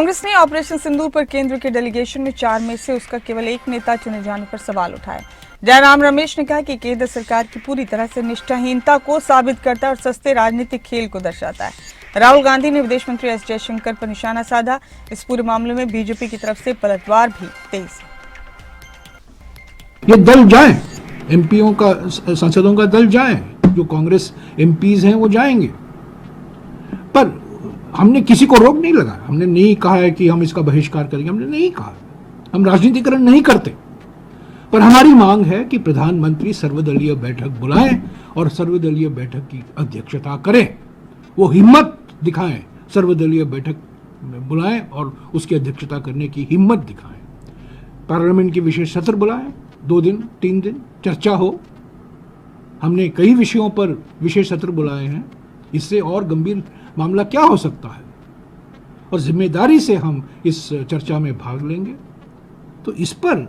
कांग्रेस ने ऑपरेशन सिंदूर पर केंद्र के डेलीगेशन में 4 में से उसका केवल एक नेता चुने जाने पर सवाल उठाए। जयराम रमेश ने कहा कि केंद्र सरकार की पूरी तरह से निष्ठाहीनता को साबित करता है और सस्ते राजनीतिक खेल को दर्शाता है। राहुल गांधी ने विदेश मंत्री एस जयशंकर पर निशाना साधा। इस पूरे मामले में बीजेपी की तरफ से पलटवार भी तेज है। ये दल जाए, एमपीओ का, सांसदों का दल जाए, जो कांग्रेस एमपीज हैं वो जाएंगे, पर हमने किसी को रोक नहीं लगाया। हमने नहीं कहा है कि हम इसका बहिष्कार करेंगे, हमने नहीं कहा। हम राजनीतिकरण नहीं करते, पर हमारी मांग है कि प्रधानमंत्री सर्वदलीय बैठक बुलाएं और सर्वदलीय बैठक की अध्यक्षता करें। वो हिम्मत दिखाएं, सर्वदलीय बैठक बुलाएं और उसकी अध्यक्षता करने की हिम्मत दिखाएं। पार्लियामेंट की विशेष सत्र बुलाएं, 2 दिन 3 दिन चर्चा हो। हमने कई विषयों पर विशेष सत्र बुलाए हैं, इससे और गंभीर मामला क्या हो सकता है, और जिम्मेदारी से हम इस चर्चा में भाग लेंगे। तो इस पर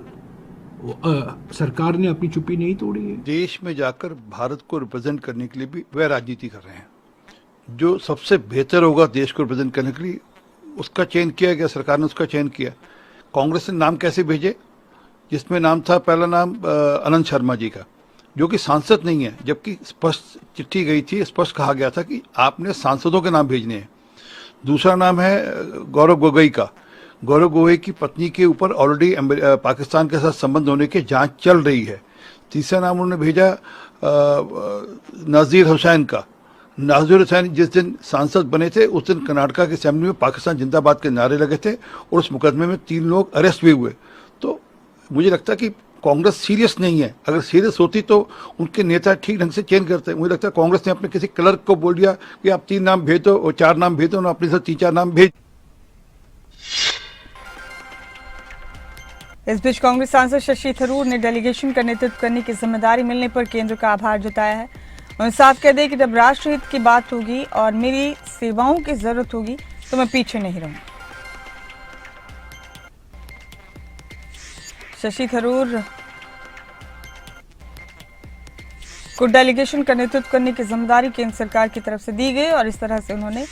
सरकार ने अपनी चुप्पी नहीं तोड़ी है। देश में जाकर भारत को रिप्रेजेंट करने के लिए भी वह राजनीति कर रहे हैं। जो सबसे बेहतर होगा देश को रिप्रेजेंट करने के लिए, उसका चयन किया गया, सरकार ने उसका चयन किया। कांग्रेस ने नाम कैसे भेजे, जिसमें नाम था, पहला नाम अनंत शर्मा जी का, जो कि सांसद नहीं है, जबकि स्पष्ट चिट्ठी गई थी, स्पष्ट कहा गया था कि आपने सांसदों के नाम भेजने हैं। दूसरा नाम है गौरव गोगोई का। गौरव गोगोई की पत्नी के ऊपर ऑलरेडी पाकिस्तान के साथ संबंध होने की जांच चल रही है। तीसरा नाम उन्होंने भेजा नाज़िर हुसैन का। नाज़िर हुसैन जिस दिन सांसद बने थे, उस दिन कर्नाटका के असेंबली में पाकिस्तान जिंदाबाद के नारे लगे थे और उस मुकदमे में 3 लोग अरेस्ट भी हुए। तो मुझे लगता है कि कांग्रेस सीरियस नहीं है। अगर सीरियस होती तो उनके नेता ठीक ढंग से चयन करते। मुझे लगता है कांग्रेस ने अपने किसी क्लर्क को बोल दिया कि आप 3 नाम भेज दो और 4 नाम भेज दो, अपने साथ 3-4 नाम भेज। इस बीच कांग्रेस सांसद शशि थरूर ने डेलीगेशन का नेतृत्व करने की जिम्मेदारी मिलने पर केंद्र का आभार जताया है। उन्होंने साफ कह दिया कि जब राष्ट्र हित की बात होगी और मेरी सेवाओं की जरूरत होगी तो मैं पीछे नहीं रहूंगा। शशि थरूर को डेलीगेशन का नेतृत्व करने की जिम्मेदारी केंद्र सरकार की तरफ से दी गई और इस तरह से उन्होंने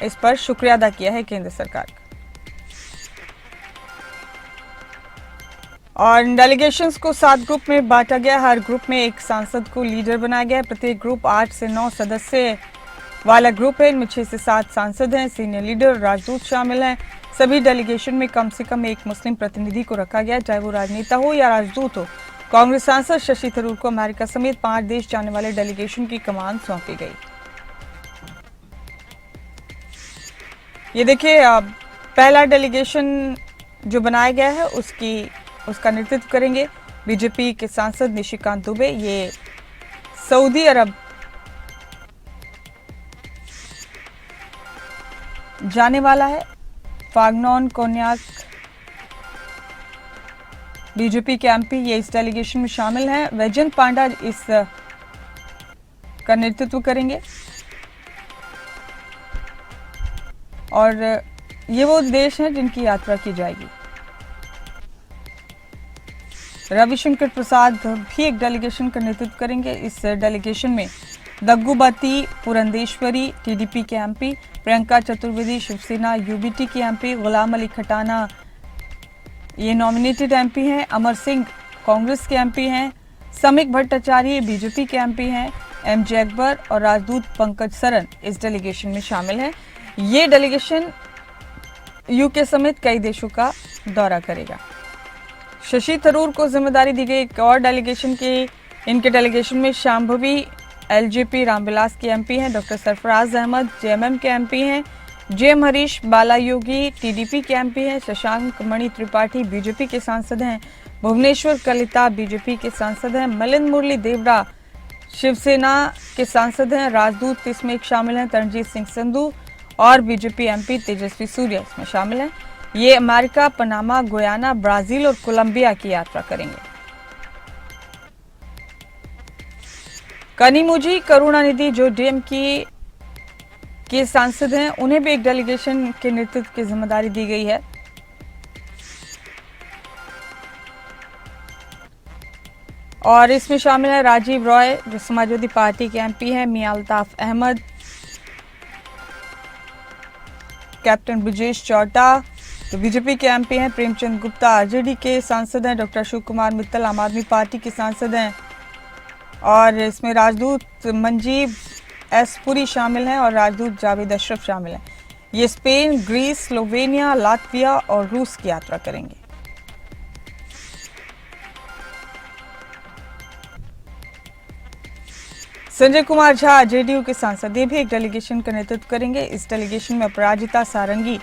इस पर शुक्रिया अदा किया है केंद्र सरकार का। और डेलीगेशंस को 7 ग्रुप में बांटा गया। हर ग्रुप में एक सांसद को लीडर बनाया गया। प्रत्येक ग्रुप 8 से 9 सदस्य वाला ग्रुप है। इनमें 6 से 7 सांसद हैं, सीनियर लीडर, राजदूत शामिल हैं। सभी डेलीगेशन में कम से कम एक मुस्लिम प्रतिनिधि को रखा गया, चाहे वो राजनेता हो या राजदूत हो। कांग्रेस सांसद शशि थरूर को अमेरिका समेत 5 देश जाने वाले डेलीगेशन की कमान सौंपी गई। ये देखिए, पहला डेलीगेशन जो बनाया गया है उसका नेतृत्व करेंगे बीजेपी के सांसद निशिकांत दुबे। ये सऊदी अरब जाने वाला है। फागनॉन कोन्याक बीजेपी के एमपी ये इस डेलीगेशन में शामिल हैं। वैजयंत पांडा इस का नेतृत्व करेंगे और ये वो देश हैं जिनकी यात्रा की जाएगी। रविशंकर प्रसाद भी एक डेलीगेशन का नेतृत्व करेंगे। इस डेलीगेशन में दग्गुबाती पुरंदेश्वरी टीडीपी के एमपी, प्रियंका चतुर्वेदी शिवसेना यूबीटी की एमपी, गुलाम अली खटाना ये नॉमिनेटेड एमपी हैं, अमर सिंह कांग्रेस के एमपी हैं, समीक भट्टाचार्य बीजेपी के एमपी हैं, एमजे अकबर और राजदूत पंकज सरन इस डेलीगेशन में शामिल हैं। ये डेलीगेशन यूके समेत कई देशों का दौरा करेगा। शशि थरूर को जिम्मेदारी दी गई एक और डेलीगेशन की। इनके डेलीगेशन में शांभवी एलजेपी रामविलास के एमपी हैं, डॉक्टर सरफराज अहमद जेएमएम के एमपी हैं, जेएम हरीश बालायोगी टीडीपी के एमपी हैं, शशांक मणि त्रिपाठी बीजेपी के सांसद हैं, भुवनेश्वर कलिता बीजेपी के सांसद हैं, मिलिंद मुरली देवड़ा शिवसेना के सांसद हैं, राजदूत इसमें एक शामिल हैं, तरणजीत सिंह संधू और बीजेपी एमपी तेजस्वी सूर्या इसमें शामिल हैं। ये अमेरिका, पनामा, गुयाना, ब्राजील और कोलंबिया की यात्रा करेंगे। कनिमोझी करुणानिधि जो डीएमके के सांसद हैं, उन्हें भी एक डेलीगेशन के नेतृत्व की जिम्मेदारी दी गई है। और इसमें शामिल है राजीव रॉय जो समाजवादी पार्टी के एमपी हैं, मियां अल्ताफ अहमद कैप्टन ब्रिजेश चौटा जो बीजेपी के एमपी हैं, प्रेमचंद गुप्ता आरजेडी के सांसद हैं, डॉक्टर अशोक कुमार मित्तल आम आदमी पार्टी के सांसद हैं और इसमें राजदूत मंजीब एस पुरी शामिल हैं और राजदूत जावेद अशरफ शामिल हैं। ये स्पेन, ग्रीस, स्लोवेनिया, लातविया और रूस की यात्रा करेंगे। संजय कुमार झा जेडीयू के सांसद, ये भी एक डेलीगेशन का नेतृत्व करेंगे। इस डेलीगेशन में अपराजिता सारंगी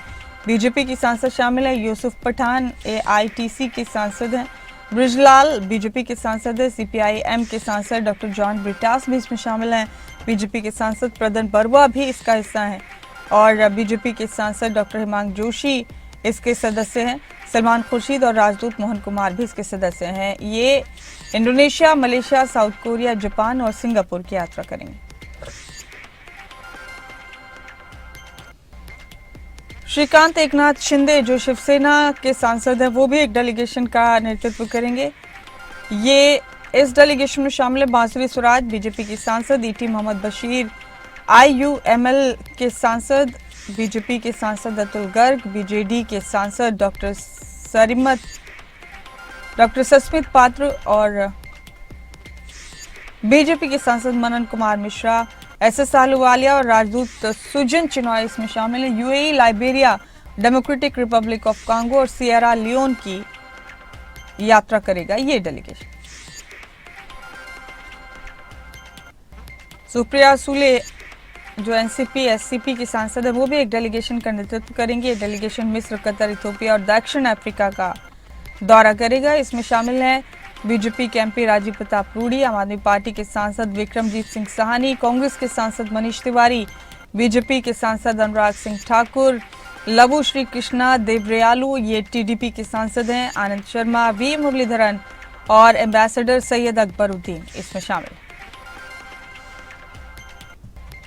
बीजेपी की सांसद शामिल है, यूसुफ पठान एआईटीसी के सांसद हैं, ब्रिजलाल बीजेपी के सांसद है, सीपीआई-एम के सांसद डॉक्टर जॉन ब्रिटास भी इसमें शामिल हैं, बीजेपी के सांसद प्रदन बरुआ भी इसका हिस्सा हैं और बीजेपी के सांसद डॉक्टर हिमांग जोशी इसके सदस्य हैं। सलमान खुर्शीद और राजदूत मोहन कुमार भी इसके सदस्य हैं। ये Indonesia, Malaysia, south Korea, Japan और सिंगापुर की यात्रा करेंगे। श्रीकांत एकनाथ शिंदे जो शिवसेना के सांसद हैं, वो भी एक डेलीगेशन का नेतृत्व करेंगे। ये इस डेलीगेशन में शामिल है बांसुरी स्वराज बीजेपी की सांसद, ईटी मोहम्मद बशीर आईयूएमएल के सांसद, बीजेपी के सांसद अतुल गर्ग, बीजेडी के सांसद डॉक्टर सस्मित पात्र और बीजेपी के सांसद मनन कुमार मिश्रा, एसएस आहलूवालिया और राजदूत सुजन चिनॉय इसमें शामिल है। UAE, Liberia, democratic Republic of Congo और सियरा लियोन की यात्रा करेगा ये डेलीगेशन। सुप्रिया सुले जो एनसीपी एससीपी की सांसद है, वो भी एक डेलीगेशन का नेतृत्व करेंगे। डेलीगेशन मिस्र, कतर, इथियोपिया और दक्षिण अफ्रीका का दौरा करेगा। इसमें शामिल हैं बीजेपी के एमपी राजीव प्रताप रूडी, आम आदमी पार्टी के सांसद विक्रमजीत सिंह साहनी, कांग्रेस के सांसद मनीष तिवारी, बीजेपी के सांसद अनुराग सिंह ठाकुर, लवु श्री कृष्णा देवरियालू ये टीडीपी के सांसद हैं, आनंद शर्मा, वी मुरलीधरन और एम्बेसडर सैयद अकबरुद्दीन इसमें शामिल हैं।